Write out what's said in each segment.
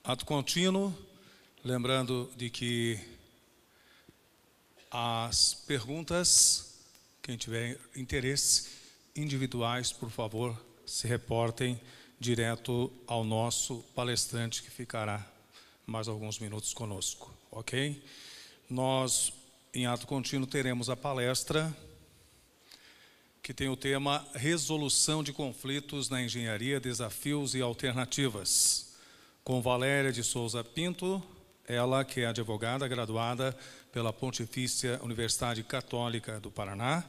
Ato contínuo, lembrando de que as perguntas, quem tiver interesse, individuais, por favor, se reportem direto ao nosso palestrante que ficará mais alguns minutos conosco, ok? Nós, em ato contínuo, teremos a palestra que tem o tema Resolução de Conflitos na Engenharia, Desafios e Alternativas, com Valéria de Souza Pinto, ela que é advogada graduada pela Pontifícia Universidade Católica do Paraná,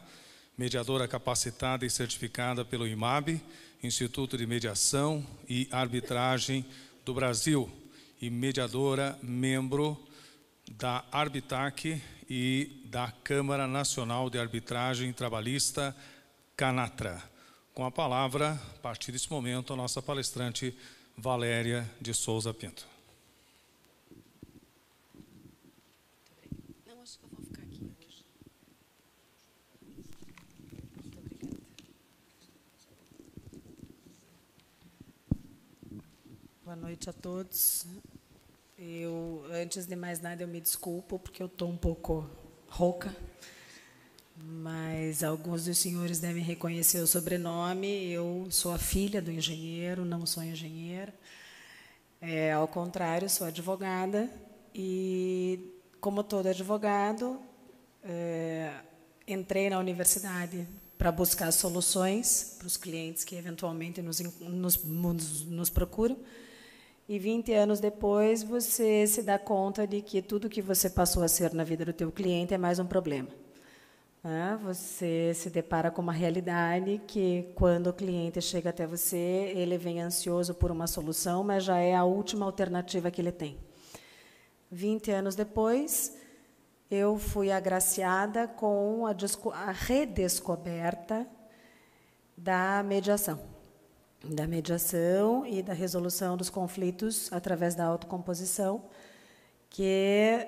mediadora capacitada e certificada pelo IMAB, Instituto de Mediação e Arbitragem do Brasil, e mediadora, membro da Arbitac e da Câmara Nacional de Arbitragem Trabalhista, Canatra. Com a palavra, a partir desse momento, a nossa palestrante Valéria de Souza Pinto. Não, acho que eu vou ficar aqui. Muito obrigada. Boa noite a todos. Antes de mais nada, eu me desculpo, porque eu estou um pouco rouca, mas alguns dos senhores devem reconhecer o sobrenome. Eu sou a filha do engenheiro, não sou engenheira. Ao contrário, sou advogada e, como todo advogado, entrei na universidade para buscar soluções para os clientes que eventualmente nos procuram. E 20 anos depois, você se dá conta de que tudo que você passou a ser na vida do teu cliente é mais um problema. Você se depara com uma realidade que, quando o cliente chega até você, ele vem ansioso por uma solução, mas já é a última alternativa que ele tem. 20 anos depois, eu fui agraciada com a redescoberta da mediação e da resolução dos conflitos através da autocomposição, que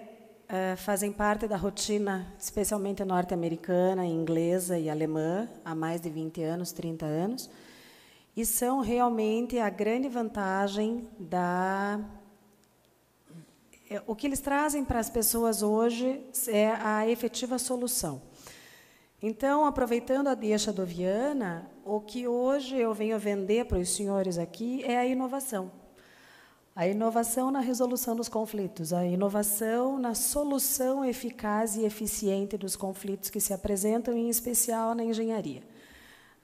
fazem parte da rotina, especialmente norte-americana, inglesa e alemã, há mais de 20 anos, 30 anos, e são realmente a grande vantagem o que eles trazem para as pessoas hoje é a efetiva solução. Então, aproveitando a deixa do Viana, o que hoje eu venho vender para os senhores aqui é a inovação. A inovação na resolução dos conflitos, a inovação na solução eficaz e eficiente dos conflitos que se apresentam, em especial na engenharia.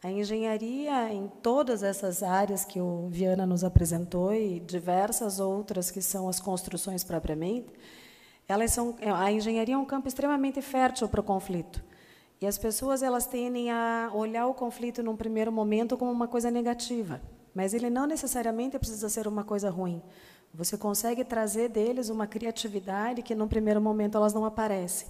A engenharia, em todas essas áreas que o Viana nos apresentou e diversas outras que são as construções propriamente, a engenharia é um campo extremamente fértil para o conflito. E as pessoas tendem a olhar o conflito, num primeiro momento, como uma coisa negativa. Mas ele não necessariamente precisa ser uma coisa ruim. Você consegue trazer deles uma criatividade que, num primeiro momento, elas não aparecem.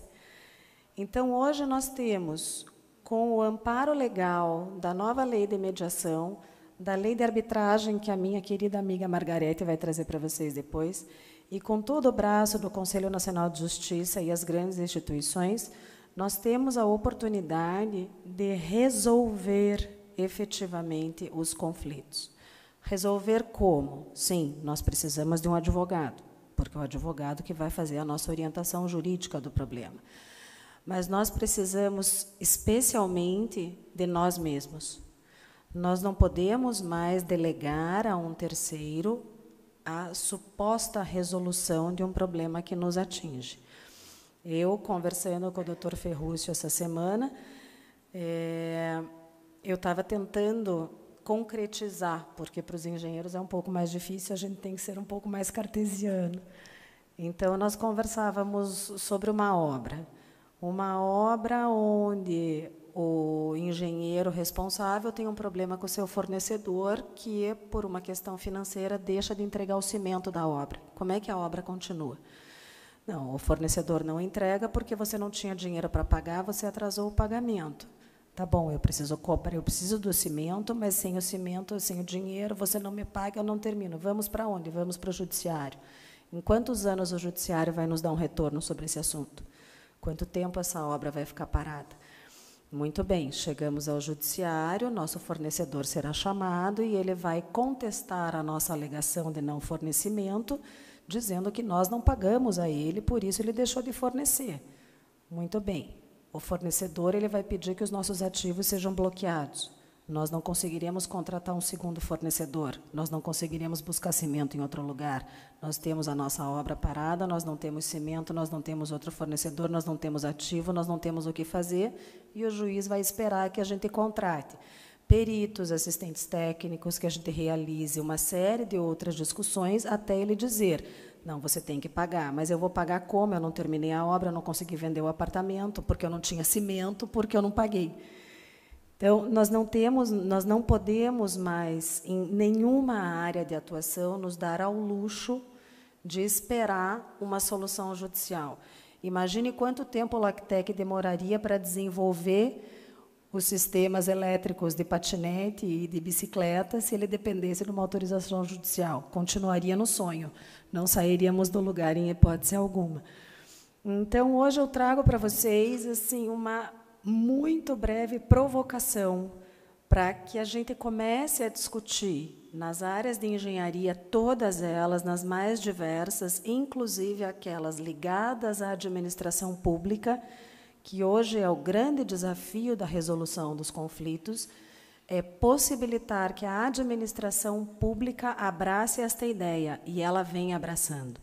Então, hoje, nós temos, com o amparo legal da nova lei de mediação, da lei de arbitragem, que a minha querida amiga Margarete vai trazer para vocês depois, e com todo o braço do Conselho Nacional de Justiça e as grandes instituições, nós temos a oportunidade de resolver efetivamente os conflitos. Resolver como? Sim, nós precisamos de um advogado, porque é o advogado que vai fazer a nossa orientação jurídica do problema. Mas nós precisamos, especialmente, de nós mesmos. Nós não podemos mais delegar a um terceiro a suposta resolução de um problema que nos atinge. Eu, conversando com o Dr. Ferrúcio essa semana, eu estava tentando concretizar, porque para os engenheiros é um pouco mais difícil, a gente tem que ser um pouco mais cartesiano. Então, nós conversávamos sobre uma obra onde o engenheiro responsável tem um problema com o seu fornecedor, que, por uma questão financeira, deixa de entregar o cimento da obra. Como é que a obra continua? Não, o fornecedor não entrega porque você não tinha dinheiro para pagar, você atrasou o pagamento. Tá bom, eu preciso cobrar, eu preciso do cimento, mas sem o cimento, sem o dinheiro, você não me paga, eu não termino. Vamos para onde? Vamos para o judiciário. Em quantos anos o judiciário vai nos dar um retorno sobre esse assunto? Quanto tempo essa obra vai ficar parada? Muito bem, chegamos ao judiciário, nosso fornecedor será chamado e ele vai contestar a nossa alegação de não fornecimento, dizendo que nós não pagamos a ele, por isso ele deixou de fornecer. Muito bem, o fornecedor ele vai pedir que os nossos ativos sejam bloqueados. Nós não conseguiremos contratar um segundo fornecedor, nós não conseguiremos buscar cimento em outro lugar. Nós temos a nossa obra parada, nós não temos cimento, nós não temos outro fornecedor, nós não temos ativo, nós não temos o que fazer, e o juiz vai esperar que a gente contrate peritos, assistentes técnicos, que a gente realize uma série de outras discussões até ele dizer: não, você tem que pagar, mas eu vou pagar como? Eu não terminei a obra, eu não consegui vender o apartamento, porque eu não tinha cimento, porque eu não paguei. Então, nós não podemos mais, em nenhuma área de atuação, nos dar ao luxo de esperar uma solução judicial. Imagine quanto tempo o Lactec demoraria para desenvolver os sistemas elétricos de patinete e de bicicleta se ele dependesse de uma autorização judicial. Continuaria no sonho, não sairíamos do lugar em hipótese alguma. Então, hoje eu trago para vocês assim, uma muito breve provocação para que a gente comece a discutir nas áreas de engenharia, todas elas, nas mais diversas, inclusive aquelas ligadas à administração pública, que hoje é o grande desafio da resolução dos conflitos, é possibilitar que a administração pública abrace esta ideia, e ela vem abraçando.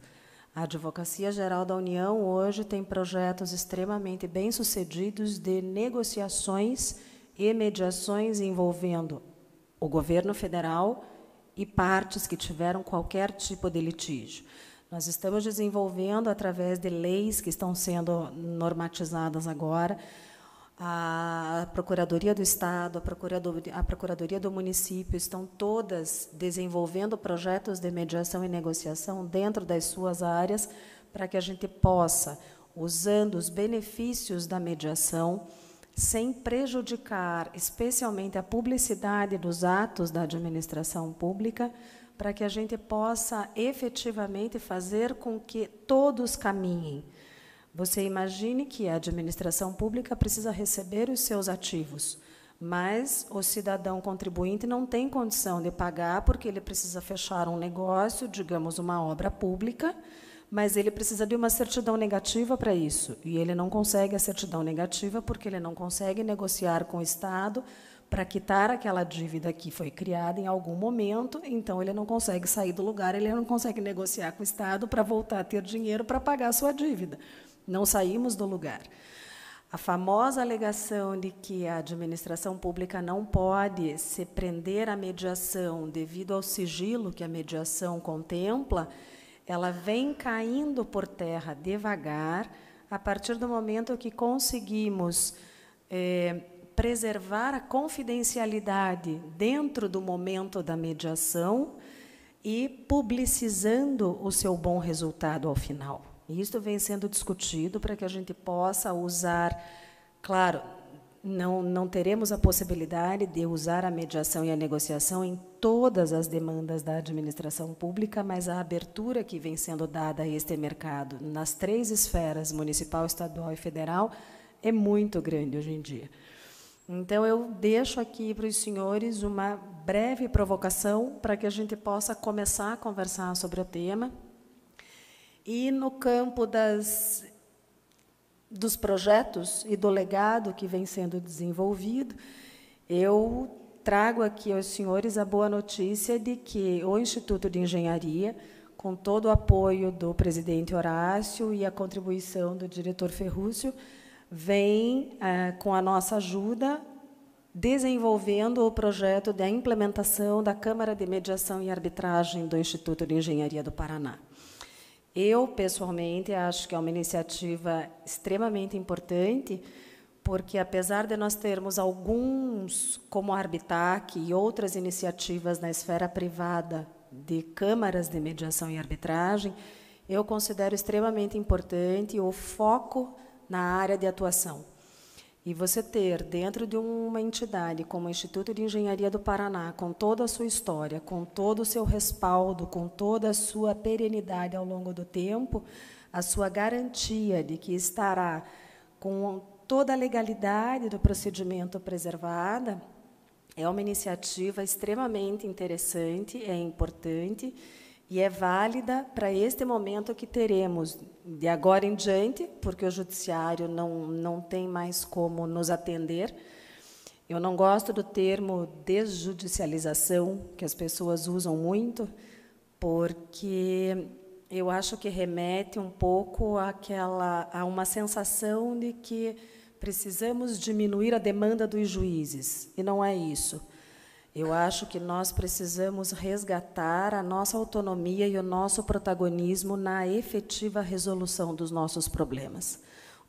A Advocacia Geral da União hoje tem projetos extremamente bem-sucedidos de negociações e mediações envolvendo o governo federal e partes que tiveram qualquer tipo de litígio. Nós estamos desenvolvendo, através de leis que estão sendo normatizadas agora, a Procuradoria do Estado, a Procuradoria do Município, estão todas desenvolvendo projetos de mediação e negociação dentro das suas áreas, para que a gente possa, usando os benefícios da mediação, sem prejudicar especialmente a publicidade dos atos da administração pública, para que a gente possa efetivamente fazer com que todos caminhem. Você imagine que a administração pública precisa receber os seus ativos, mas o cidadão contribuinte não tem condição de pagar porque ele precisa fechar um negócio, digamos, uma obra pública, mas ele precisa de uma certidão negativa para isso, e ele não consegue a certidão negativa porque ele não consegue negociar com o Estado para quitar aquela dívida que foi criada em algum momento, então ele não consegue sair do lugar, ele não consegue negociar com o Estado para voltar a ter dinheiro para pagar a sua dívida. Não saímos do lugar. A famosa alegação de que a administração pública não pode se prender à mediação devido ao sigilo que a mediação contempla, ela vem caindo por terra devagar, a partir do momento que conseguimos preservar a confidencialidade dentro do momento da mediação e publicizando o seu bom resultado ao final. E isso vem sendo discutido para que a gente possa usar, claro, não teremos a possibilidade de usar a mediação e a negociação em todas as demandas da administração pública, mas a abertura que vem sendo dada a este mercado nas 3 esferas, municipal, estadual e federal, é muito grande hoje em dia. Então, eu deixo aqui para os senhores uma breve provocação para que a gente possa começar a conversar sobre o tema. E, no campo dos projetos e do legado que vem sendo desenvolvido, eu trago aqui aos senhores a boa notícia de que o Instituto de Engenharia, com todo o apoio do presidente Horácio e a contribuição do diretor Ferrúcio, vem, com a nossa ajuda, desenvolvendo o projeto da implementação da Câmara de Mediação e Arbitragem do Instituto de Engenharia do Paraná. Eu, pessoalmente, acho que é uma iniciativa extremamente importante, porque, apesar de nós termos alguns, como a Arbitac e outras iniciativas na esfera privada de câmaras de mediação e arbitragem, eu considero extremamente importante o foco na área de atuação. E você ter, dentro de uma entidade como o Instituto de Engenharia do Paraná, com toda a sua história, com todo o seu respaldo, com toda a sua perenidade ao longo do tempo, a sua garantia de que estará com toda a legalidade do procedimento preservada é uma iniciativa extremamente interessante, é importante e é válida para este momento que teremos de agora em diante, porque o judiciário não tem mais como nos atender. Eu não gosto do termo desjudicialização, que as pessoas usam muito, porque eu acho que remete um pouco a uma sensação de que precisamos diminuir a demanda dos juízes, e não é isso. Eu acho que nós precisamos resgatar a nossa autonomia e o nosso protagonismo na efetiva resolução dos nossos problemas.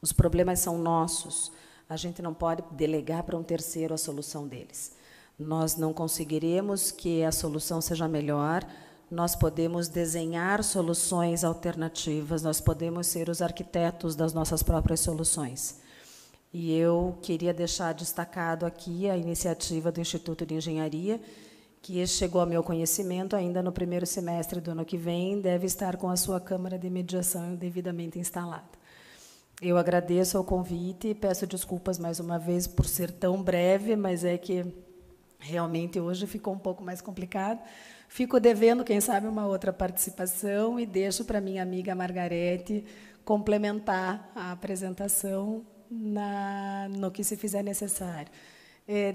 Os problemas são nossos, a gente não pode delegar para um terceiro a solução deles. Nós não conseguiremos que a solução seja melhor, nós podemos desenhar soluções alternativas, nós podemos ser os arquitetos das nossas próprias soluções. E eu queria deixar destacado aqui a iniciativa do Instituto de Engenharia, que chegou ao meu conhecimento ainda no primeiro semestre do ano que vem, deve estar com a sua Câmara de Mediação devidamente instalada. Eu agradeço o convite e peço desculpas mais uma vez por ser tão breve, mas é que realmente hoje ficou um pouco mais complicado. Fico devendo, quem sabe, uma outra participação e deixo para minha amiga Margarete complementar a apresentação no que se fizer necessário.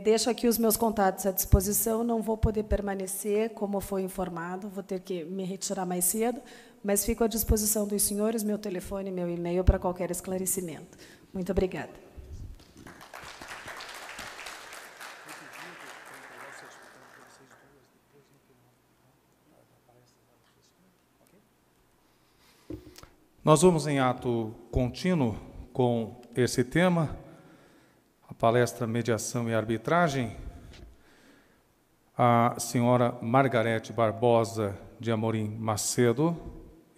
Deixo aqui os meus contatos à disposição, não vou poder permanecer, como foi informado, vou ter que me retirar mais cedo, mas fico à disposição dos senhores, meu telefone e meu e-mail para qualquer esclarecimento. Muito obrigada. Nós vamos em ato contínuo com esse tema, a palestra Mediação e Arbitragem. A senhora Margarete Barbosa de Amorim Macedo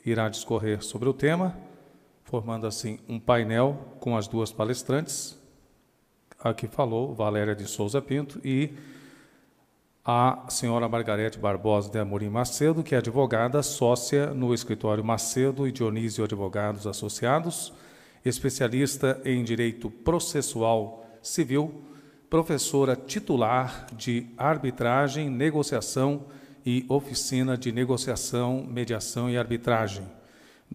irá discorrer sobre o tema, formando assim um painel com as duas palestrantes, a que falou, Valéria de Souza Pinto, e a senhora Margarete Barbosa de Amorim Macedo, que é advogada, sócia no escritório Macedo e Dionísio Advogados Associados, especialista em Direito Processual Civil, professora titular de Arbitragem, Negociação e Oficina de Negociação, Mediação e Arbitragem,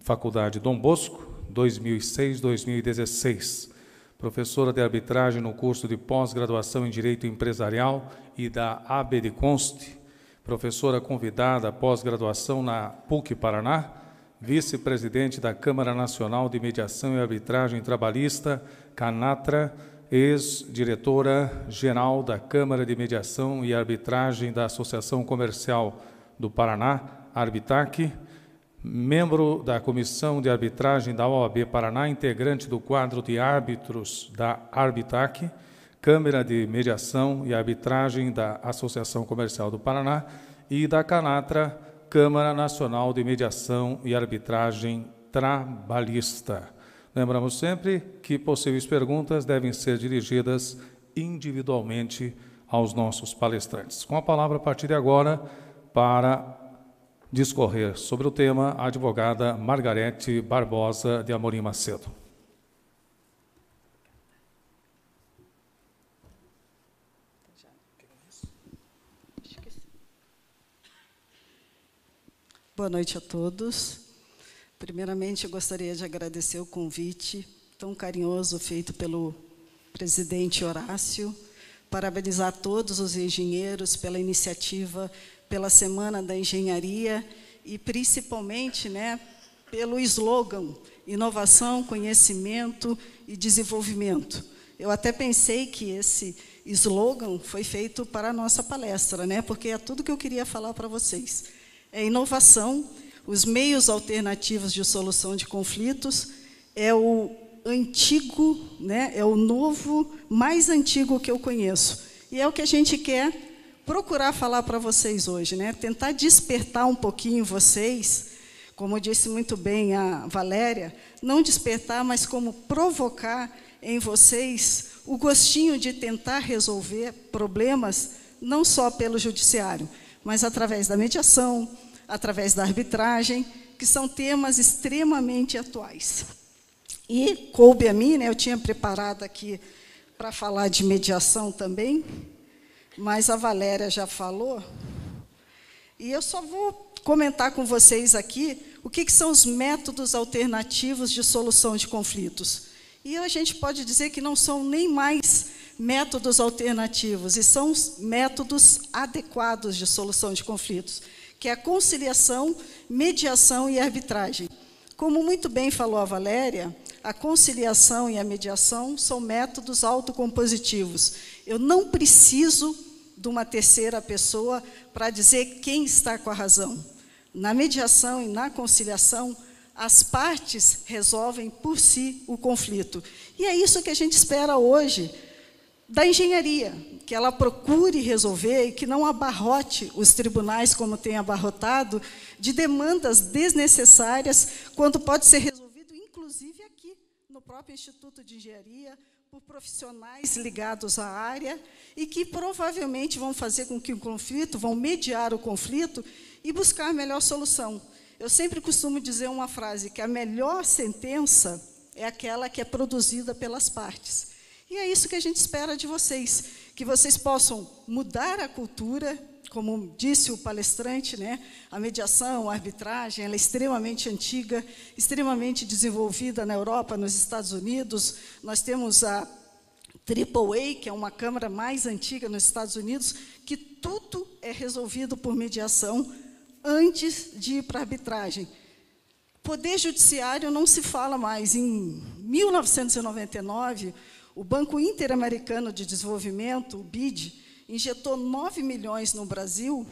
Faculdade Dom Bosco, 2006-2016. Professora de Arbitragem no curso de Pós-Graduação em Direito Empresarial e da ABDconst, professora convidada pós-graduação na PUC Paraná, vice-presidente da Câmara Nacional de Mediação e Arbitragem Trabalhista, CANATRA, ex-diretora-geral da Câmara de Mediação e Arbitragem da Associação Comercial do Paraná, Arbitac, membro da Comissão de Arbitragem da OAB Paraná, integrante do quadro de árbitros da Arbitac, Câmara de Mediação e Arbitragem da Associação Comercial do Paraná e da CANATRA, Câmara Nacional de Mediação e Arbitragem Trabalhista. Lembramos sempre que possíveis perguntas devem ser dirigidas individualmente aos nossos palestrantes. Com a palavra, a partir de agora, para discorrer sobre o tema, a advogada Margarete Barbosa de Amorim Macedo. Boa noite a todos. Primeiramente, eu gostaria de agradecer o convite tão carinhoso feito pelo presidente Horácio, parabenizar todos os engenheiros pela iniciativa, pela Semana da Engenharia e, principalmente, pelo slogan Inovação, Conhecimento e Desenvolvimento. Eu até pensei que esse slogan foi feito para a nossa palestra, porque é tudo que eu queria falar para vocês. É inovação, os meios alternativos de solução de conflitos, é o antigo, é o novo, mais antigo que eu conheço. E é o que a gente quer procurar falar para vocês hoje, tentar despertar um pouquinho vocês, como disse muito bem a Valéria, não despertar, mas como provocar em vocês o gostinho de tentar resolver problemas, não só pelo judiciário, mas através da mediação, através da arbitragem, que são temas extremamente atuais. E coube a mim, né, eu tinha preparado aqui para falar de mediação também, mas a Valéria já falou, e eu só vou comentar com vocês aqui o que são os métodos alternativos de solução de conflitos. E a gente pode dizer que não são nem mais métodos alternativos, e são os métodos adequados de solução de conflitos, que é a conciliação, mediação e arbitragem. Como muito bem falou a Valéria, a conciliação e a mediação são métodos autocompositivos. Eu não preciso de uma terceira pessoa para dizer quem está com a razão. Na mediação e na conciliação, as partes resolvem por si o conflito. E é isso que a gente espera hoje da engenharia, que ela procure resolver e que não abarrote os tribunais, como tem abarrotado, de demandas desnecessárias, quando pode ser resolvido, inclusive aqui, no próprio Instituto de Engenharia, por profissionais ligados à área, e que provavelmente vão fazer com que o conflito, vão mediar o conflito e buscar a melhor solução. Eu sempre costumo dizer uma frase, que a melhor sentença é aquela que é produzida pelas partes. E é isso que a gente espera de vocês, que vocês possam mudar a cultura, como disse o palestrante, né? A mediação, a arbitragem, ela é extremamente antiga, extremamente desenvolvida na Europa, nos Estados Unidos. Nós temos a AAA, que é uma câmara mais antiga nos Estados Unidos, que tudo é resolvido por mediação antes de ir para a arbitragem. Poder judiciário não se fala mais. Em 1999, o Banco Interamericano de Desenvolvimento, o BID, injetou 9 milhões no Brasil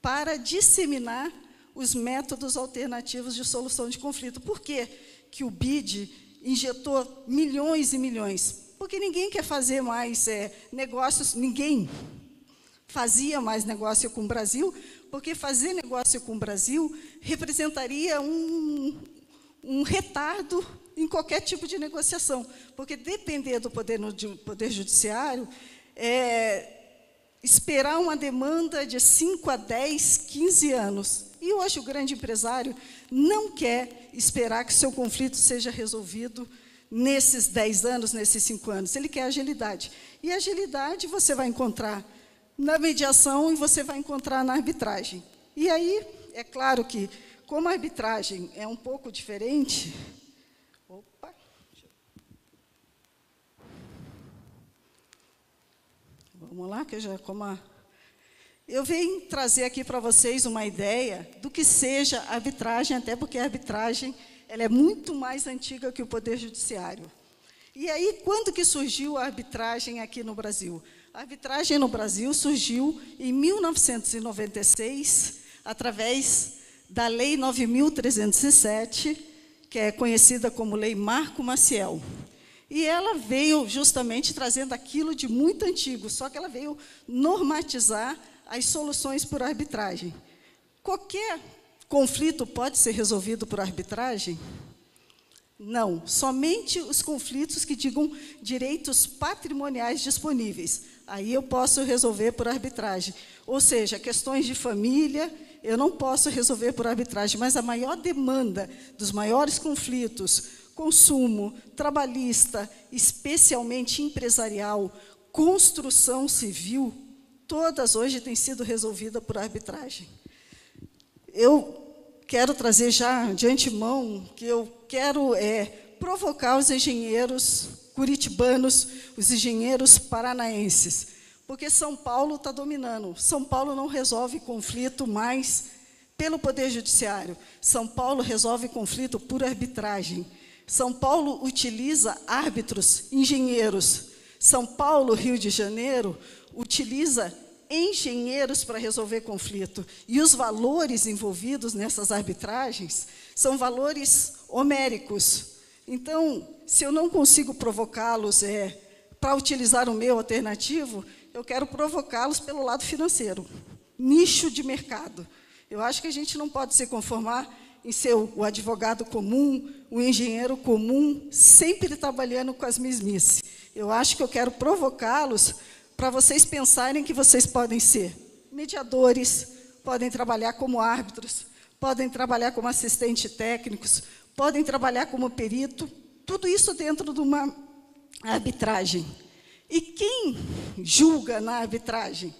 para disseminar os métodos alternativos de solução de conflito. Por que que o BID injetou milhões e milhões? Porque ninguém quer fazer mais negócios, ninguém fazia mais negócio com o Brasil, porque fazer negócio com o Brasil representaria um retardo em qualquer tipo de negociação, porque depender do poder judiciário, esperar uma demanda de 5 a 10, 15 anos. E hoje o grande empresário não quer esperar que seu conflito seja resolvido nesses 10 anos, nesses 5 anos. Ele quer agilidade. E agilidade você vai encontrar na mediação e você vai encontrar na arbitragem. E aí, é claro que, como a arbitragem é um pouco diferente... Opa! Vamos lá, que eu já... Eu venho trazer aqui para vocês uma ideia do que seja a arbitragem, até porque a arbitragem ela é muito mais antiga que o Poder Judiciário. E aí, quando que surgiu a arbitragem aqui no Brasil? A arbitragem no Brasil surgiu em 1996, através da Lei 9.307, que é conhecida como Lei Marco Maciel. E ela veio justamente trazendo aquilo de muito antigo, só que ela veio normatizar as soluções por arbitragem. Qualquer conflito pode ser resolvido por arbitragem? Não, somente os conflitos que digam direitos patrimoniais disponíveis. Aí eu posso resolver por arbitragem. Ou seja, questões de família, eu não posso resolver por arbitragem, mas a maior demanda dos maiores conflitos, consumo, trabalhista, especialmente empresarial, construção civil, todas hoje têm sido resolvidas por arbitragem. Eu quero trazer já de antemão que eu quero provocar os engenheiros curitibanos, os engenheiros paranaenses, porque São Paulo está dominando. São Paulo não resolve conflito mais pelo Poder Judiciário. São Paulo resolve conflito por arbitragem. São Paulo utiliza árbitros, engenheiros. São Paulo, Rio de Janeiro, utiliza engenheiros para resolver conflito. E os valores envolvidos nessas arbitragens são valores homéricos. Então, se eu não consigo provocá-los para utilizar o meu alternativo, eu quero provocá-los pelo lado financeiro, nicho de mercado. Eu acho que a gente não pode se conformar em ser o advogado comum, o engenheiro comum, sempre trabalhando com as mesmices. Eu acho que eu quero provocá-los para vocês pensarem que vocês podem ser mediadores, podem trabalhar como árbitros, podem trabalhar como assistentes técnicos, podem trabalhar como perito, tudo isso dentro de uma arbitragem. E quem julga na arbitragem?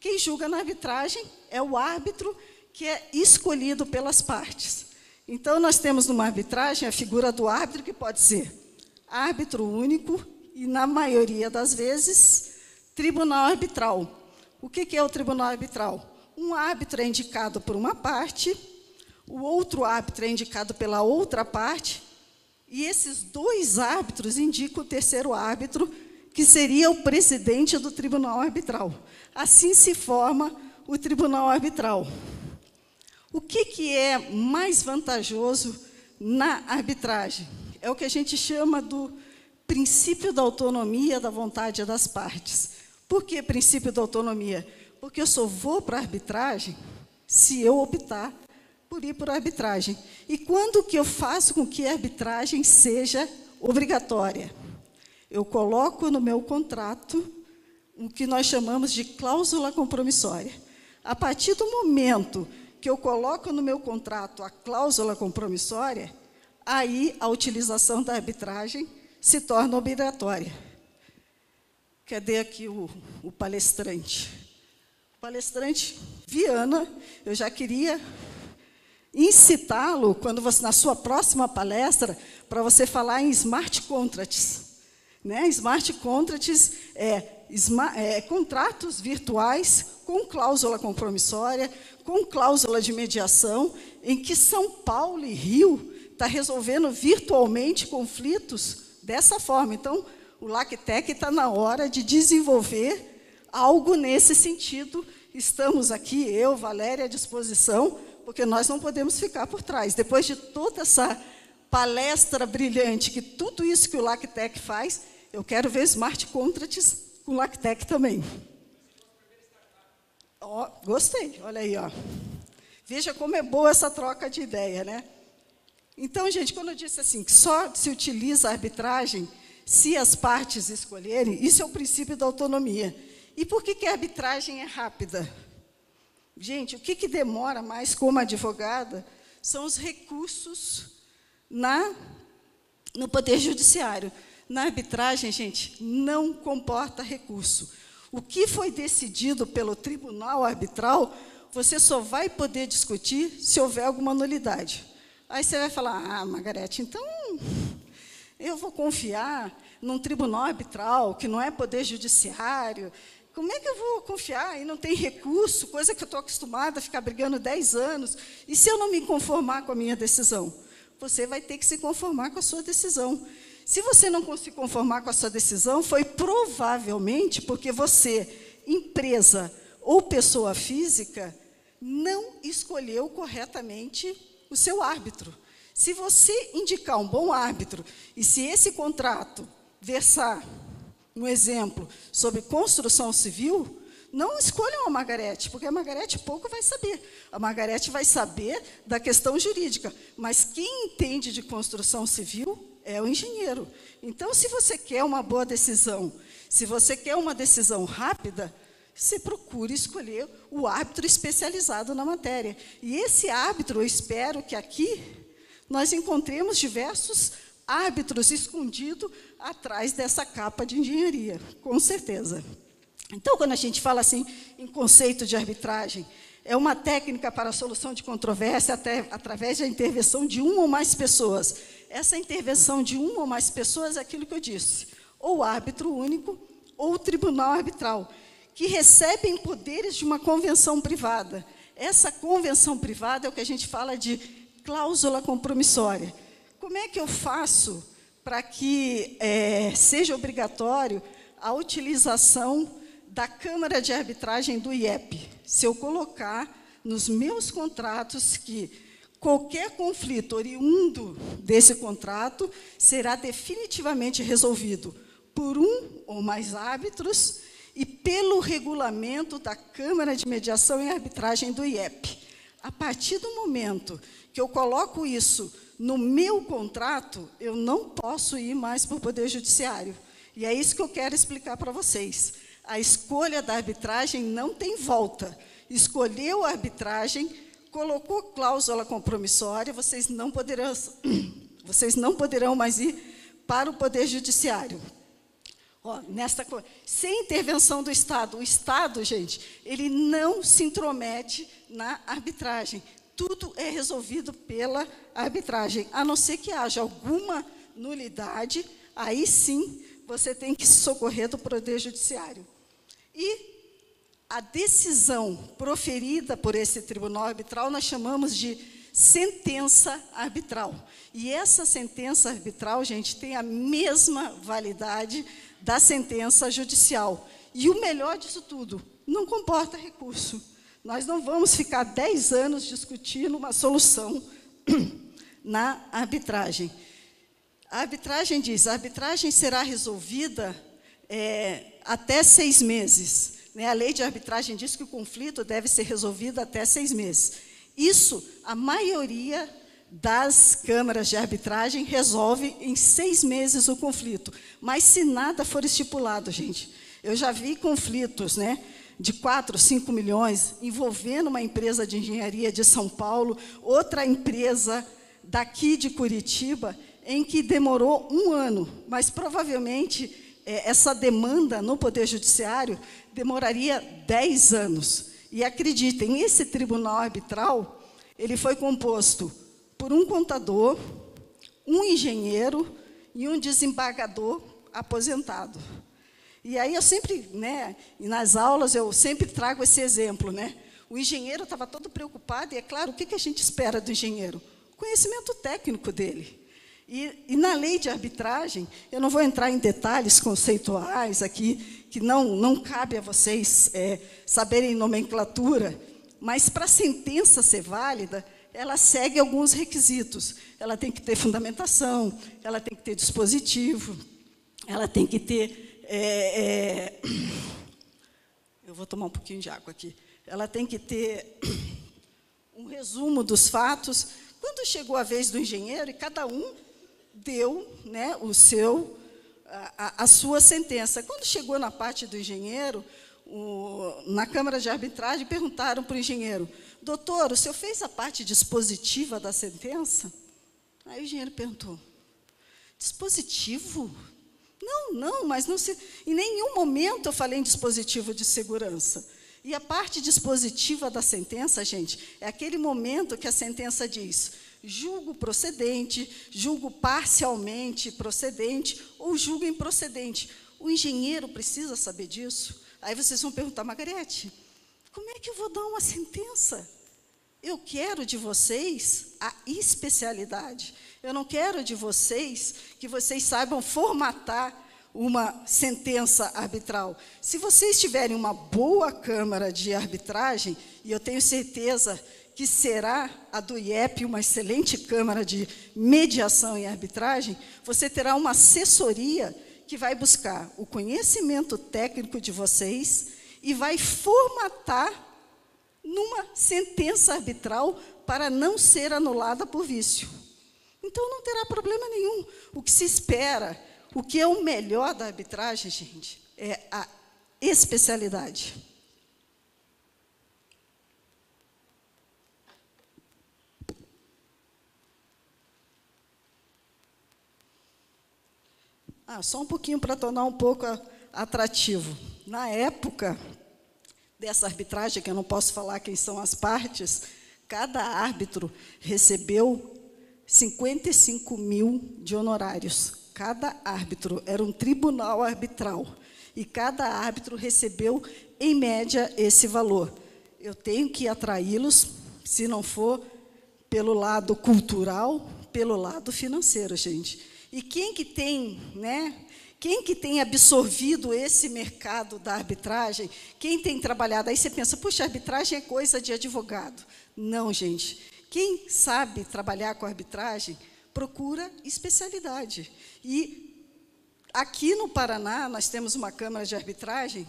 Quem julga na arbitragem é o árbitro que é escolhido pelas partes. Então, nós temos numa arbitragem a figura do árbitro, que pode ser árbitro único e, na maioria das vezes, tribunal arbitral. O que é o tribunal arbitral? Um árbitro é indicado por uma parte, o outro árbitro é indicado pela outra parte, e esses dois árbitros indicam o terceiro árbitro, que seria o presidente do tribunal arbitral. Assim se forma o tribunal arbitral. O que é mais vantajoso na arbitragem? É o que a gente chama do princípio da autonomia da vontade das partes. Por que princípio da autonomia? Porque eu só vou para a arbitragem se eu optar por ir para a arbitragem. E quando que eu faço com que a arbitragem seja obrigatória? Eu coloco no meu contrato o que nós chamamos de cláusula compromissória. A partir do momento que eu coloco no meu contrato a cláusula compromissória, aí a utilização da arbitragem se torna obrigatória. Cadê aqui o palestrante? O palestrante Viana, eu já queria incitá-lo, quando você, na sua próxima palestra, para você falar em smart contracts. Né? Smart contracts contratos virtuais com cláusula compromissória, com cláusula de mediação, em que São Paulo e Rio está resolvendo virtualmente conflitos dessa forma. Então, o LACTEC está na hora de desenvolver algo nesse sentido. Estamos aqui, eu, Valéria, à disposição, porque nós não podemos ficar por trás. Depois de toda essa palestra brilhante, que tudo isso que o LACTEC faz, eu quero ver smart contracts com o LACTEC também. Oh, gostei, olha aí. Ó. Veja como é boa essa troca de ideia, né? Então, gente, quando eu disse assim, que só se utiliza a arbitragem se as partes escolherem, isso é o princípio da autonomia. E por que a arbitragem é rápida? Gente, o que demora mais como advogada são os recursos no Poder Judiciário. Na arbitragem, gente, não comporta recurso. O que foi decidido pelo tribunal arbitral, você só vai poder discutir se houver alguma nulidade. Aí você vai falar, Margarete, então eu vou confiar num tribunal arbitral, que não é Poder Judiciário. Como é que eu vou confiar? E não tem recurso, coisa que eu estou acostumada a ficar brigando 10 anos. E se eu não me conformar com a minha decisão? Você vai ter que se conformar com a sua decisão. Se você não se conformar com a sua decisão, foi provavelmente porque você, empresa ou pessoa física, não escolheu corretamente o seu árbitro. Se você indicar um bom árbitro, e se esse contrato versar, um exemplo, sobre construção civil, não escolham a Margarete, porque a Margarete pouco vai saber. A Margarete vai saber da questão jurídica, mas quem entende de construção civil é o engenheiro. Então, se você quer uma boa decisão, se você quer uma decisão rápida, você procure escolher o árbitro especializado na matéria. E esse árbitro, eu espero que aqui nós encontremos diversos árbitros escondidos atrás dessa capa de engenharia, com certeza. Então, quando a gente fala assim em conceito de arbitragem, é uma técnica para a solução de controvérsia através da intervenção de uma ou mais pessoas. Essa intervenção de uma ou mais pessoas é aquilo que eu disse, ou árbitro único, ou tribunal arbitral, que recebem poderes de uma convenção privada. Essa convenção privada é o que a gente fala de cláusula compromissória. Como é que eu faço para que seja obrigatório a utilização da Câmara de Arbitragem do IEP? Se eu colocar nos meus contratos que qualquer conflito oriundo desse contrato será definitivamente resolvido por um ou mais árbitros e pelo regulamento da Câmara de Mediação e Arbitragem do IEP. A partir do momento que eu coloco isso no meu contrato, eu não posso ir mais para o Poder Judiciário. E é isso que eu quero explicar para vocês. A escolha da arbitragem não tem volta. Escolheu a arbitragem, colocou cláusula compromissória, vocês não poderão mais ir para o Poder Judiciário. Ó, sem intervenção do Estado. O Estado, gente, ele não se intromete na arbitragem. Tudo é resolvido pela arbitragem, a não ser que haja alguma nulidade, aí sim você tem que se socorrer do Poder Judiciário. E a decisão proferida por esse tribunal arbitral nós chamamos de sentença arbitral. E essa sentença arbitral, gente, tem a mesma validade da sentença judicial. E o melhor disso tudo, não comporta recurso. Nós não vamos ficar 10 anos discutindo uma solução na arbitragem. A arbitragem diz, a arbitragem será resolvida até 6 meses. Né? A lei de arbitragem diz que o conflito deve ser resolvido até 6 meses. Isso, a maioria das câmaras de arbitragem resolve em 6 meses o conflito. Mas se nada for estipulado, gente, eu já vi conflitos, né, de 4, 5 milhões, envolvendo uma empresa de engenharia de São Paulo, outra empresa daqui de Curitiba, em que demorou 1 ano, mas provavelmente essa demanda no Poder Judiciário demoraria 10 anos. E acreditem, esse tribunal arbitral, ele foi composto por um contador, um engenheiro e um desembargador aposentado. E aí eu sempre, né, nas aulas eu sempre trago esse exemplo, né? O engenheiro estava todo preocupado, e é claro, o que a gente espera do engenheiro? O conhecimento técnico dele. E na lei de arbitragem, eu não vou entrar em detalhes conceituais aqui, que não cabe a vocês saberem nomenclatura, mas para a sentença ser válida, ela segue alguns requisitos. Ela tem que ter fundamentação, ela tem que ter dispositivo, ela tem que ter... eu vou tomar um pouquinho de água aqui. Ela tem que ter um resumo dos fatos. Quando chegou a vez do engenheiro, e cada um deu, né, a sua sentença. Quando chegou na parte do engenheiro, na Câmara de Arbitragem, perguntaram para o engenheiro, doutor, o senhor fez a parte dispositiva da sentença? Aí o engenheiro perguntou, dispositivo? Não, mas não se, em nenhum momento eu falei em dispositivo de segurança. E a parte dispositiva da sentença, gente, é aquele momento que a sentença diz, julgo procedente, julgo parcialmente procedente ou julgo improcedente. O engenheiro precisa saber disso. Aí vocês vão perguntar, Margarete, como é que eu vou dar uma sentença? Eu quero de vocês a especialidade. Eu não quero de vocês que vocês saibam formatar uma sentença arbitral. Se vocês tiverem uma boa câmara de arbitragem, e eu tenho certeza que será a do IEP uma excelente câmara de mediação e arbitragem, você terá uma assessoria que vai buscar o conhecimento técnico de vocês e vai formatar numa sentença arbitral para não ser anulada por vício. Então, não terá problema nenhum. O que se espera, o que é o melhor da arbitragem, gente, é a especialidade. Só um pouquinho para tornar um pouco atrativo. Na época dessa arbitragem, que eu não posso falar quem são as partes, cada árbitro recebeu 55 mil de honorários. Cada árbitro, era um tribunal arbitral. E cada árbitro recebeu, em média, esse valor. Eu tenho que atraí-los, se não for pelo lado cultural, pelo lado financeiro, gente. E quem que tem, né? Quem que tem absorvido esse mercado da arbitragem? Quem tem trabalhado? Aí você pensa, puxa, arbitragem é coisa de advogado. Não, gente. Quem sabe trabalhar com arbitragem, procura especialidade. E aqui no Paraná, nós temos uma Câmara de Arbitragem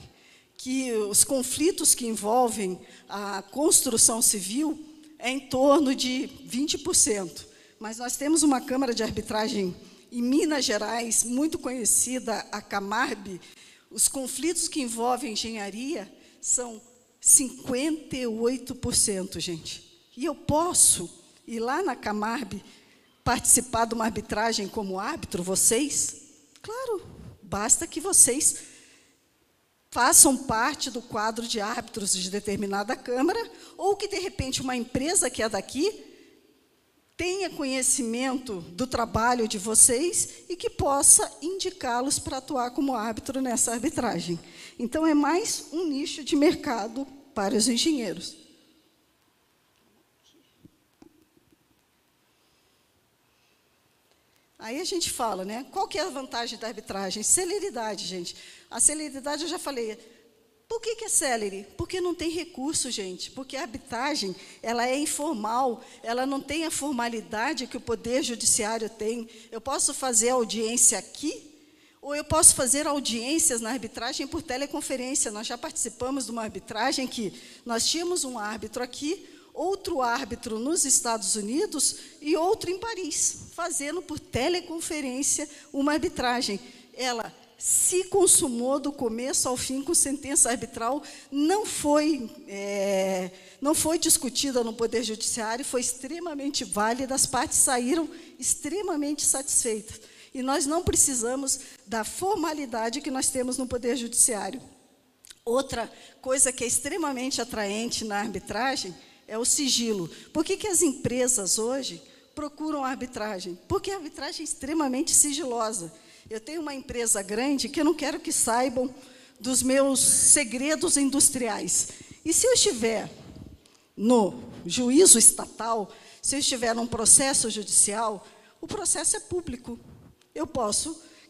que os conflitos que envolvem a construção civil é em torno de 20%. Mas nós temos uma Câmara de Arbitragem em Minas Gerais, muito conhecida, a Camarb. Os conflitos que envolvem engenharia são 58%, gente. E eu posso ir lá na Camarb participar de uma arbitragem como árbitro, vocês? Claro, basta que vocês façam parte do quadro de árbitros de determinada Câmara, ou que, de repente, uma empresa que é daqui tenha conhecimento do trabalho de vocês e que possa indicá-los para atuar como árbitro nessa arbitragem. Então, é mais um nicho de mercado para os engenheiros. Aí a gente fala, né? Qual que é a vantagem da arbitragem? Celeridade, gente. A celeridade, eu já falei. Por que é celere? Porque não tem recurso, gente. Porque a arbitragem, ela é informal, ela não tem a formalidade que o Poder Judiciário tem. Eu posso fazer audiência aqui, ou eu posso fazer audiências na arbitragem por teleconferência. Nós já participamos de uma arbitragem que nós tínhamos um árbitro aqui, outro árbitro nos Estados Unidos e outro em Paris, fazendo por teleconferência uma arbitragem. Ela se consumou do começo ao fim com sentença arbitral, não foi discutida no Poder Judiciário, foi extremamente válida, as partes saíram extremamente satisfeitas. E nós não precisamos da formalidade que nós temos no Poder Judiciário. Outra coisa que é extremamente atraente na arbitragem é o sigilo. Por que as empresas hoje procuram a arbitragem? Porque a arbitragem é extremamente sigilosa. Eu tenho uma empresa grande que eu não quero que saibam dos meus segredos industriais. E se eu estiver no juízo estatal, se eu estiver num processo judicial, o processo é público.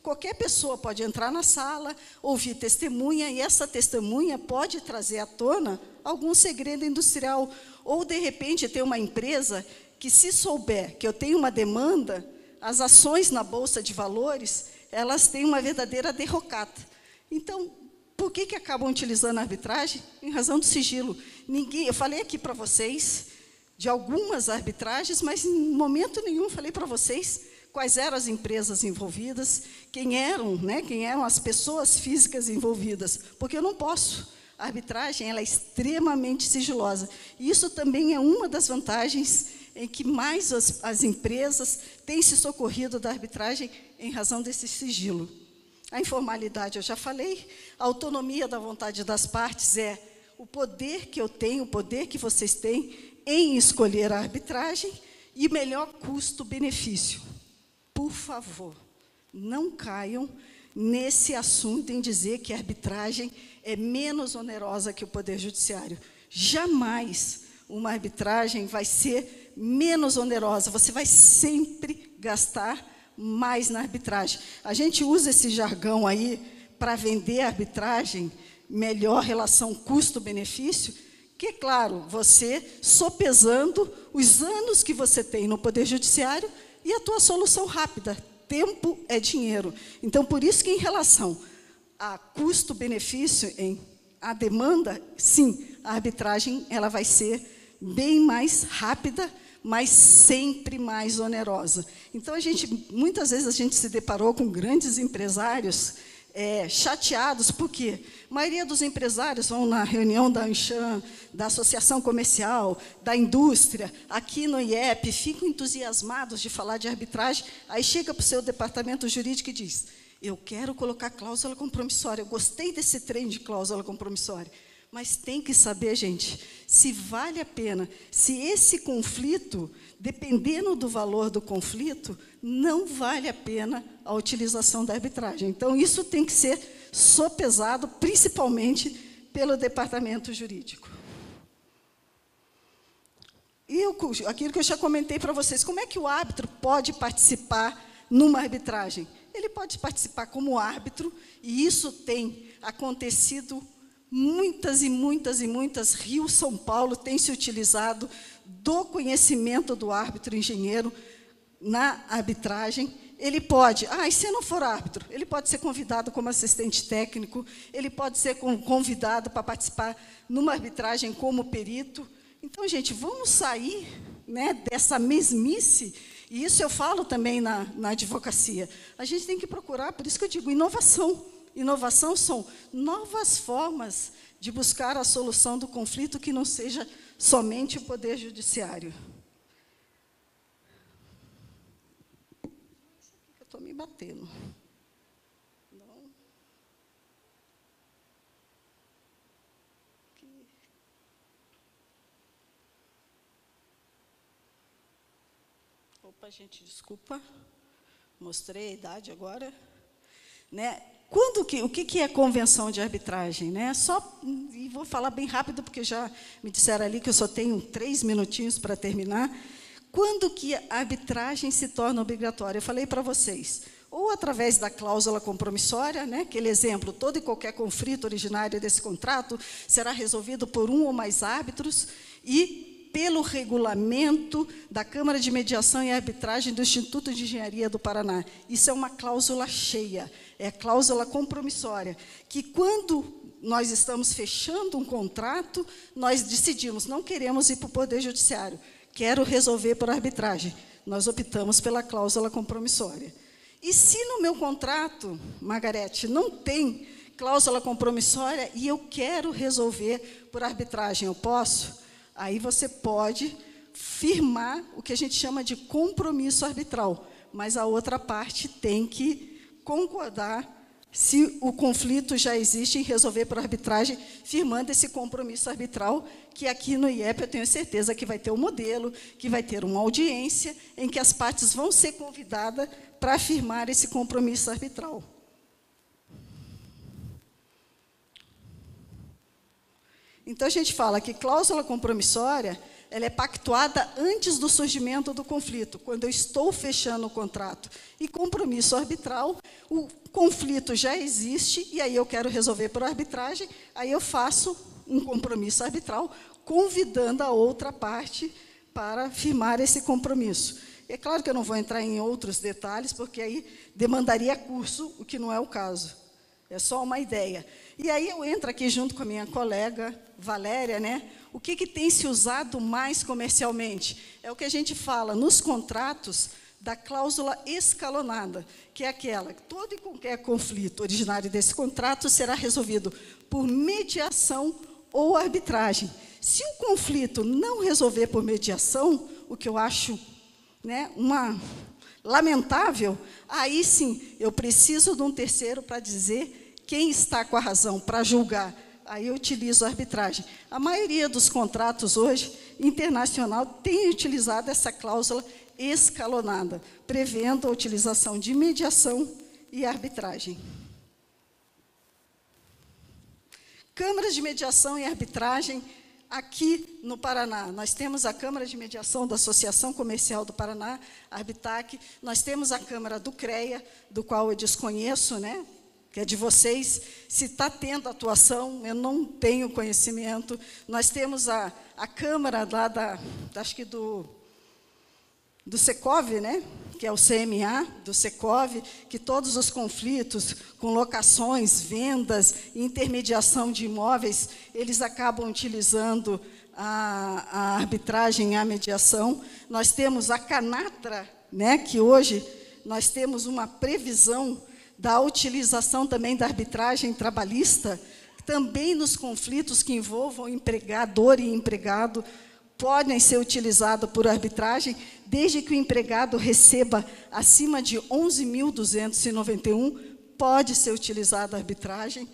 Qualquer pessoa pode entrar na sala, ouvir testemunha, e essa testemunha pode trazer à tona algum segredo industrial. Ou, de repente, ter uma empresa que, se souber que eu tenho uma demanda, as ações na Bolsa de Valores, elas têm uma verdadeira derrocata. Então, por que acabam utilizando a arbitragem? Em razão do sigilo. Eu falei aqui para vocês de algumas arbitragens, mas em momento nenhum falei para vocês quais eram as empresas envolvidas, quem eram as pessoas físicas envolvidas, porque eu não posso. A arbitragem ela é extremamente sigilosa. E isso também é uma das vantagens em que mais as empresas têm se socorrido da arbitragem em razão desse sigilo. A informalidade, eu já falei, a autonomia da vontade das partes é o poder que eu tenho, o poder que vocês têm em escolher a arbitragem e melhor custo-benefício. Por favor, não caiam nesse assunto em dizer que a arbitragem é menos onerosa que o Poder Judiciário. Jamais uma arbitragem vai ser menos onerosa, você vai sempre gastar mais na arbitragem. A gente usa esse jargão aí para vender a arbitragem, melhor relação custo-benefício, que, é claro, você sopesando os anos que você tem no Poder Judiciário e a tua solução rápida. Tempo é dinheiro. Então, por isso que, em relação a custo-benefício, a demanda, sim, a arbitragem ela vai ser bem mais rápida, mas sempre mais onerosa. Então, muitas vezes a gente se deparou com grandes empresários chateados, porque a maioria dos empresários vão na reunião da Anshan, da Associação Comercial, da Indústria, aqui no IEP, ficam entusiasmados de falar de arbitragem, aí chega para o seu departamento jurídico e diz: eu quero colocar cláusula compromissória, eu gostei desse trem de cláusula compromissória. Mas tem que saber, gente, se vale a pena, se esse conflito, dependendo do valor do conflito, não vale a pena a utilização da arbitragem. Então, isso tem que ser sopesado, principalmente pelo departamento jurídico. E aquilo que eu já comentei para vocês, como é que o árbitro pode participar numa arbitragem? Ele pode participar como árbitro, e isso tem acontecido muitas e muitas e muitas. Rio, São Paulo tem se utilizado do conhecimento do árbitro engenheiro na arbitragem. Ele pode, e se não for árbitro, ele pode ser convidado como assistente técnico, ele pode ser convidado para participar numa arbitragem como perito. Então, gente, vamos sair, dessa mesmice, e isso eu falo também na advocacia. A gente tem que procurar, por isso que eu digo, inovação. Inovação são novas formas de buscar a solução do conflito que não seja somente o Poder Judiciário. me batendo. Não. Aqui. Opa, gente, desculpa. Mostrei a idade agora. Né? O que é convenção de arbitragem? Né? E vou falar bem rápido, porque já me disseram ali que eu só tenho 3 minutinhos para terminar. Quando que a arbitragem se torna obrigatória? Eu falei para vocês, ou através da cláusula compromissória, né? Aquele exemplo, todo e qualquer conflito originário desse contrato será resolvido por um ou mais árbitros, e pelo regulamento da Câmara de Mediação e Arbitragem do Instituto de Engenharia do Paraná. Isso é uma cláusula cheia, é a cláusula compromissória, que quando nós estamos fechando um contrato, nós decidimos, não queremos ir para o Poder Judiciário, quero resolver por arbitragem. Nós optamos pela cláusula compromissória. E se no meu contrato, Margarete, não tem cláusula compromissória e eu quero resolver por arbitragem, eu posso? Aí você pode firmar o que a gente chama de compromisso arbitral, mas a outra parte tem que concordar se o conflito já existe em resolver por arbitragem, firmando esse compromisso arbitral, que aqui no IEP eu tenho certeza que vai ter um modelo, que vai ter uma audiência, em que as partes vão ser convidadas para firmar esse compromisso arbitral. Então, a gente fala que cláusula compromissória, ela é pactuada antes do surgimento do conflito, quando eu estou fechando o contrato. E compromisso arbitral, o conflito já existe, e aí eu quero resolver por arbitragem, aí eu faço um compromisso arbitral, convidando a outra parte para firmar esse compromisso. É claro que eu não vou entrar em outros detalhes, porque aí demandaria curso, o que não é o caso. É só uma ideia. E aí eu entro aqui junto com a minha colega Valéria, né? O que tem se usado mais comercialmente? É o que a gente fala nos contratos da cláusula escalonada, que é aquela que todo e qualquer conflito originário desse contrato será resolvido por mediação ou arbitragem. Se o conflito não resolver por mediação, o que eu acho, né, lamentável, aí sim eu preciso de um terceiro para dizer quem está com a razão, para julgar. Aí eu utilizo a arbitragem. A maioria dos contratos hoje, internacional, tem utilizado essa cláusula escalonada, prevendo a utilização de mediação e arbitragem. Câmaras de mediação e arbitragem aqui no Paraná. Nós temos a Câmara de Mediação da Associação Comercial do Paraná, a Arbitac, nós temos a Câmara do CREA, do qual eu desconheço, né? Que é de vocês, se está tendo atuação, eu não tenho conhecimento. Nós temos a Câmara lá acho que do Secov, né? Que é o CMA do Secov, que todos os conflitos com locações, vendas, intermediação de imóveis, eles acabam utilizando a arbitragem e a mediação. Nós temos a Canatra, né? Que hoje nós temos uma previsão da utilização também da arbitragem trabalhista, também nos conflitos que envolvam empregador e empregado, podem ser utilizados por arbitragem, desde que o empregado receba acima de 11.291, pode ser utilizada a arbitragem.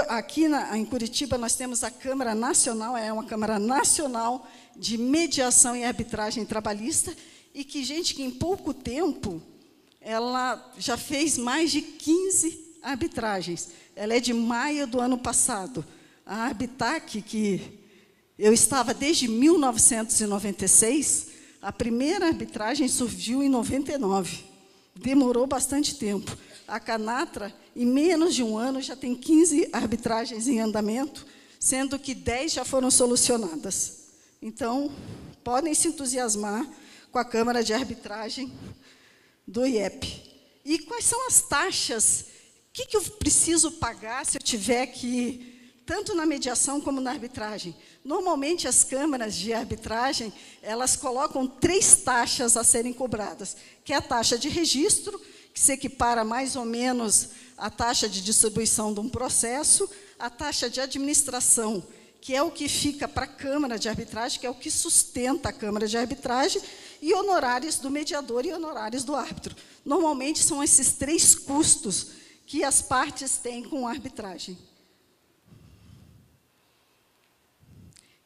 Aqui em Curitiba, nós temos a Câmara Nacional, é uma Câmara Nacional de Mediação e Arbitragem Trabalhista, e que, gente, que em pouco tempo ela já fez mais de 15 arbitragens. Ela é de maio do ano passado. A Arbitac, que eu estava desde 1996, a primeira arbitragem surgiu em 99. Demorou bastante tempo. A Canatra, em menos de um ano, já tem 15 arbitragens em andamento, sendo que 10 já foram solucionadas. Então, podem se entusiasmar com a Câmara de Arbitragem do IEP. E quais são as taxas? O que eu preciso pagar se eu tiver que, tanto na mediação como na arbitragem? Normalmente, as câmaras de arbitragem, elas colocam 3 taxas a serem cobradas, que é a taxa de registro, que se equipara mais ou menos à taxa de distribuição de um processo, a taxa de administração, que é o que fica para a Câmara de Arbitragem, que é o que sustenta a Câmara de Arbitragem, e honorários do mediador e honorários do árbitro. Normalmente, são esses 3 custos que as partes têm com a arbitragem.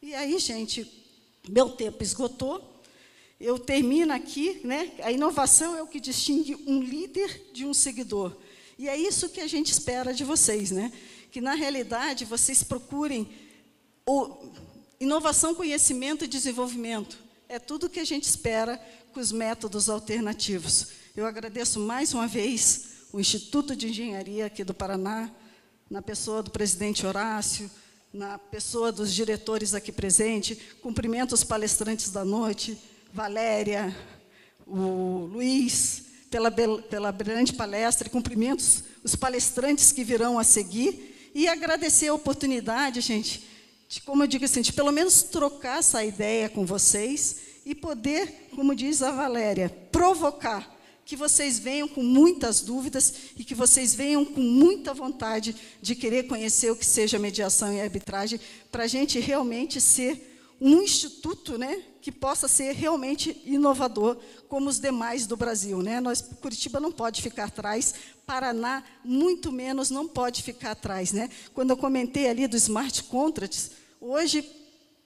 E aí, gente, meu tempo esgotou. Eu termino aqui, né? A inovação é o que distingue um líder de um seguidor. E é isso que a gente espera de vocês, né? Que, na realidade, vocês procurem inovação, conhecimento e desenvolvimento. É tudo que a gente espera com os métodos alternativos. Eu agradeço mais uma vez o Instituto de Engenharia aqui do Paraná, na pessoa do presidente Horácio, na pessoa dos diretores aqui presentes, cumprimento os palestrantes da noite, Valéria, o Luiz, pela brilhante palestra, e cumprimento os palestrantes que virão a seguir, e agradecer a oportunidade, gente, de, como eu digo assim, de pelo menos trocar essa ideia com vocês e poder, como diz a Valéria, provocar que vocês venham com muitas dúvidas e que vocês venham com muita vontade de querer conhecer o que seja mediação e arbitragem, para a gente realmente ser um instituto, né, que possa ser realmente inovador, como os demais do Brasil, né? Curitiba não pode ficar atrás, Paraná, muito menos, não pode ficar atrás, né? Quando eu comentei ali do smart contracts, hoje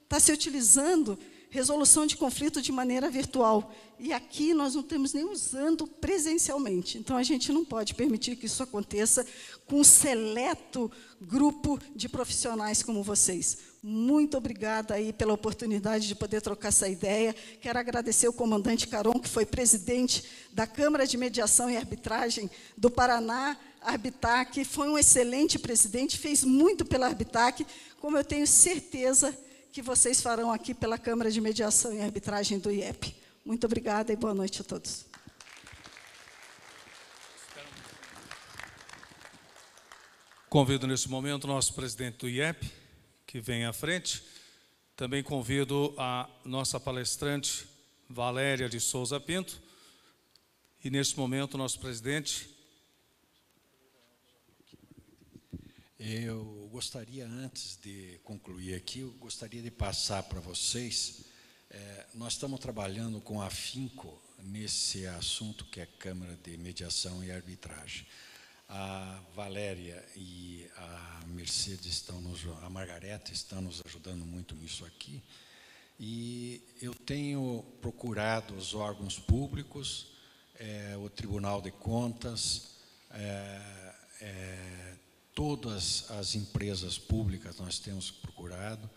está se utilizando resolução de conflito de maneira virtual. E aqui nós não estamos nem usando presencialmente. Então, a gente não pode permitir que isso aconteça com um seleto grupo de profissionais como vocês. Muito obrigada aí pela oportunidade de poder trocar essa ideia. Quero agradecer ao comandante Caron, que foi presidente da Câmara de Mediação e Arbitragem do Paraná, Arbitac, foi um excelente presidente, fez muito pela Arbitac, como eu tenho certeza que vocês farão aqui pela Câmara de Mediação e Arbitragem do IEP. Muito obrigada e boa noite a todos. Convido, nesse momento, o nosso presidente do IEP, que vem à frente. Também convido a nossa palestrante, Valéria de Souza Pinto. E, nesse momento, o nosso presidente. Eu gostaria, antes de concluir aqui, eu gostaria de passar para vocês, nós estamos trabalhando com afinco nesse assunto que é Câmara de Mediação e Arbitragem. A Valéria e a Mercedes a Margareta estão nos ajudando muito nisso aqui, e eu tenho procurado os órgãos públicos, o Tribunal de Contas, todas as empresas públicas nós temos procurado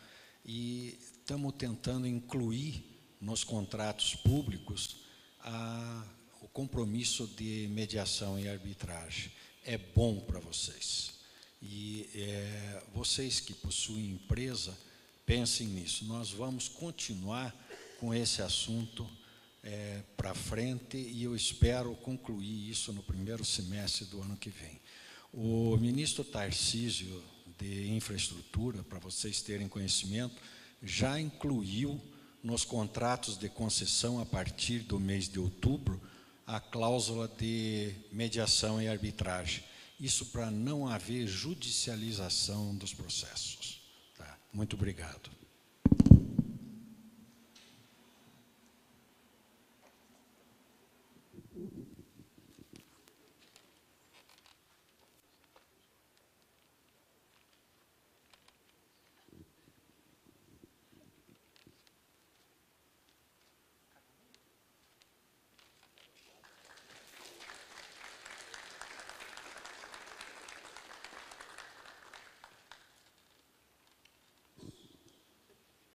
e estamos tentando incluir nos contratos públicos o compromisso de mediação e arbitragem. É bom para vocês. E vocês que possuem empresa, pensem nisso. Nós vamos continuar com esse assunto para frente e eu espero concluir isso no primeiro semestre do ano que vem. O ministro Tarcísio de Infraestrutura, para vocês terem conhecimento, já incluiu nos contratos de concessão, a partir do mês de outubro, a cláusula de mediação e arbitragem. Isso para não haver judicialização dos processos. Tá? Muito obrigado.